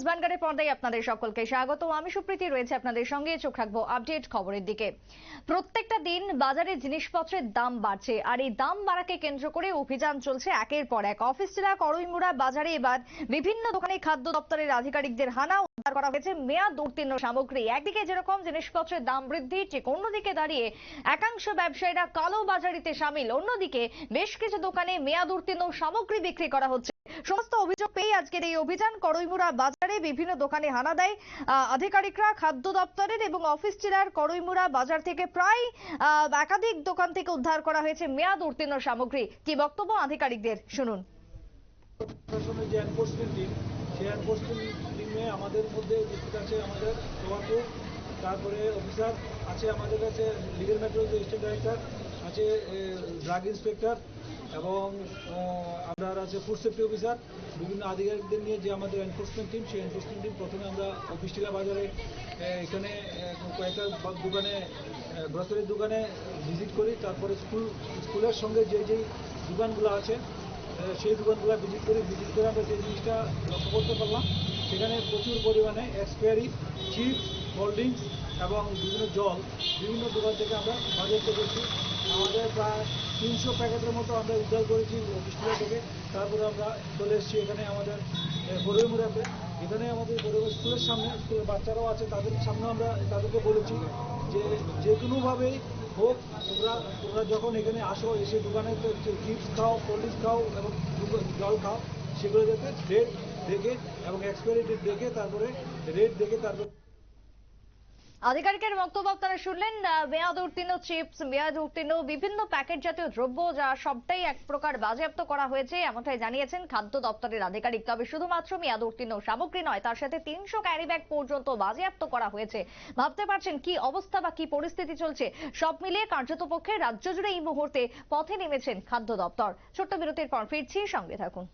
News ভ্যানগার্ডের পর্দায় আপনাদের সকলকে স্বাগত। আমি সুপ্রীতি রয়েছে আপনাদের সঙ্গে। চোখ রাখবো আপডেট খবরের দিকে। প্রত্যেকটা দিন বাজারে জিনিসপত্রের দাম বাড়ছে, আর এই দাম বাড়াকে কেন্দ্র করে অভিযান চলছে একের পর এক। অফিস জেলা করইমুড়া বাজারে এবার বিভিন্ন দোকানে খাদ্য দপ্তরের আধিকারিকদের হানা, উদ্ধার করা হয়েছে মেয়াদ উত্তীর্ণ সামগ্রী। একদিকে যেরকম জিনিসপত্রের দাম বৃদ্ধি, ঠিক অন্যদিকে দাঁড়িয়ে একাংশ ব্যবসায়ীরা কালো বাজারিতে সামিল। অন্যদিকে বেশ কিছু দোকানে মেয়াদ উত্তীর্ণ সামগ্রী বিক্রি করা হচ্ছে। সমস্ত অভিযোগ পেয়ে আজকের এই অভিযান। করইমুড়া বাজারে বিভিন্ন দোকানে হানা দেয় আধিকারিকরা খাদ্য দপ্তরের, এবং অফিস জেলার করইমুড়া বাজার থেকে প্রায় একাধিক দোকান থেকে উদ্ধার করা হয়েছে মেয়াদ উত্তীর্ণ সামগ্রী। কি বক্তব্য আধিকারিকদের, শুনুন। যে এনফোর্সমেন্ট টিম, সেই এনফোর্সমেন্ট টিমে আমাদের মধ্যে উপস্থিত আছে আমাদের টোবাকো, তারপরে অফিসার আছে আমাদের কাছে, লিগেল ম্যাটার্স স্টেট ডাইরেক্টর আছে, ড্রাগ ইন্সপেক্টর, এবং আপনার আছে ফুড সেফটি অফিসার। বিভিন্ন আধিকারিকদের নিয়ে যে আমাদের এনফোর্সমেন্ট টিম, সেই এনফোর্সমেন্ট টিম প্রথমে আমরা অফিস টিলা বাজারে এখানে কয়েকটা দোকানে, গ্রসারির দোকানে ভিজিট করি। তারপরে স্কুলের সঙ্গে যে যেই দোকানগুলো আছে সেই দোকানগুলো ভিজিট করে আমরা যে জিনিসটা লক্ষ্য করতে পারলাম, সেখানে প্রচুর পরিমাণে এক্সপায়ারি চিপস, কোল্ড ড্রিঙ্কস এবং বিভিন্ন জল বিভিন্ন দোকান থেকে আমরা বাজেয়াপ্ত করছি। আমাদের প্রায় 300 প্যাকেটের মতো আমরা উদ্ধার করেছি অফিস থেকে। তারপরে আমরা চলে এসেছি এখানে আমাদের করইমুড়াতে। এখানে আমাদের স্কুলের সামনে, স্কুলের বাচ্চারাও আছে, তাদের সামনে আমরা তাদেরকে বলেছি যে কোনোভাবেই হোক তোমরা যখন এখানে আসো, এসে দোকানে চিপস খাও, কোল্ড ড্রিঙ্কস খাও এবং জল খাও, সেগুলো যাতে রেট দেখে এবং এক্সপায়ারি ডেট দেখে তারপরে রেট দেখে তারপরে। আধিকারিকের বক্তব্য আপনারা শুনলেন। মেয়াদ উত্তীর্ণ চিপস, মেয়াদ উত্তীর্ণ বিভিন্ন প্যাকেট জাতীয় দ্রব্য, যা সবটাই এক প্রকার বাজেয়াপ্ত করা হয়েছে, এমনটাই জানিয়েছেন খাদ্য দপ্তরের আধিকারিক। তবে শুধুমাত্র মেয়াদ উত্তীর্ণ সামগ্রী নয়, তার সাথে 300 ক্যারি ব্যাগ পর্যন্ত বাজেয়াপ্ত করা হয়েছে। ভাবতে পারছেন কি অবস্থা বা কি পরিস্থিতি চলছে। সব মিলিয়ে কার্যতপক্ষে রাজ্য জুড়ে এই মুহূর্তে পথে নেমেছেন খাদ্য দপ্তর। ছোট্ট বিরতির পর ফিরছি, সঙ্গে থাকুন।